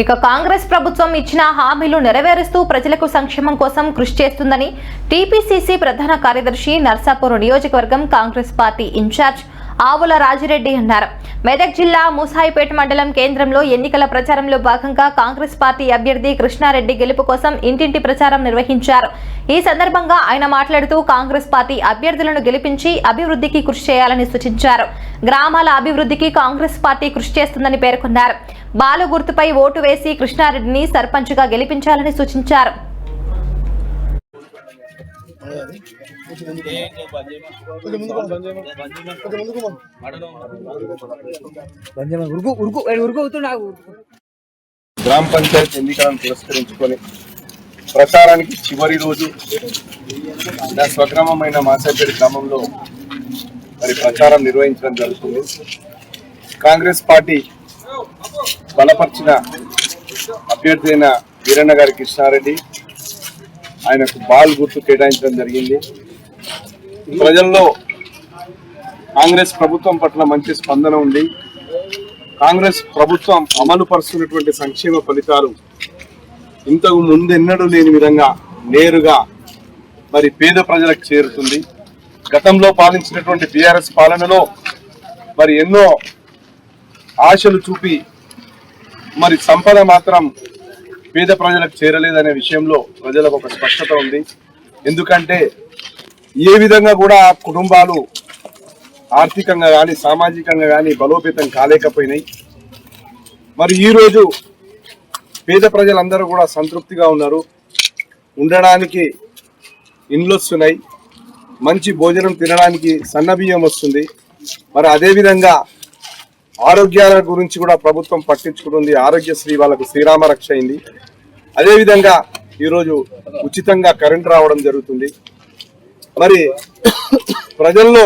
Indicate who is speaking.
Speaker 1: ఇక కాంగ్రెస్ ప్రభుత్వం ఇచ్చిన హామీలు నెరవేరుస్తూ ప్రజలకు సంక్షేమం కోసం కృషి చేస్తుందని టీపీసీసీ ప్రధాన కార్యదర్శి నర్సాపూర్ నియోజకవర్గం కాంగ్రెస్ పార్టీ ఇన్ఛార్జ్ ఆవుల రాజిరెడ్డి అన్నారు. మెదక్ జిల్లా ముసాయిపేట మండలం కేంద్రంలో ఎన్నికల ప్రచారంలో భాగంగా కాంగ్రెస్ పార్టీ అభ్యర్థి కృష్ణారెడ్డి గెలుపు కోసం ఇంటింటి ప్రచారం నిర్వహించారు. ఈ సందర్భంగా ఆయన మాట్లాడుతూ కాంగ్రెస్ పార్టీ అభ్యర్థులను గెలిపించి అభివృద్ధికి కృషి చేయాలని సూచించారు. గ్రామాల అభివృద్ధికి కాంగ్రెస్ పార్టీ కృషి చేస్తుందని పేర్కొన్నారు. బాలు గుర్తుపై ఓటు వేసి కృష్ణారెడ్డిని సర్పంచ్గా గెలిపించాలని సూచించారు.
Speaker 2: గ్రామ పంచాయతీ ఎన్నికలను పురస్కరించుకొని ప్రచారానికి చివరి రోజు నా స్వగ్రామమైన మాసాపేట గ్రామంలో మరి ప్రచారం నిర్వహించడం జరుగుతుంది. కాంగ్రెస్ పార్టీ బలపరిచిన అభ్యర్థి అయిన వీరన్న గారి కృష్ణారెడ్డి ఆయనకు బాల్ గుర్తు కేటాయించడం జరిగింది. ప్రజల్లో కాంగ్రెస్ ప్రభుత్వం పట్ల మంచి స్పందన ఉంది. కాంగ్రెస్ ప్రభుత్వం అమలు పరుస్తున్నటువంటి సంక్షేమ ఫలితాలు ఇంతకు ముందెన్నడూ లేని విధంగా నేరుగా మరి పేద ప్రజలకు చేరుతుంది. గతంలో పాలించినటువంటి బీఆర్ఎస్ పాలనలో మరి ఎన్నో ఆశలు చూపి మరి సంపద మాత్రం పేద ప్రజలకు చేరలేదనే విషయంలో ప్రజలకు ఒక స్పష్టత ఉంది. ఎందుకంటే ఏ విధంగా కూడా కుటుంబాలు ఆర్థికంగా కానీ సామాజికంగా కానీ బలోపేతం కాలేకపోయినాయి. మరి ఈరోజు పేద ప్రజలందరూ కూడా సంతృప్తిగా ఉన్నారు. ఉండడానికి ఇండ్లు వస్తున్నాయి, మంచి భోజనం తినడానికి సన్నబియ్యం వస్తుంది. మరి అదేవిధంగా ఆరోగ్యాల గురించి కూడా ప్రభుత్వం పట్టించుకుంటుంది. ఆరోగ్యశ్రీ వాళ్ళకు శ్రీరామ రక్ష అయింది. అదేవిధంగా ఈరోజు ఉచితంగా కరెంట్ రావడం జరుగుతుంది. మరి ప్రజల్లో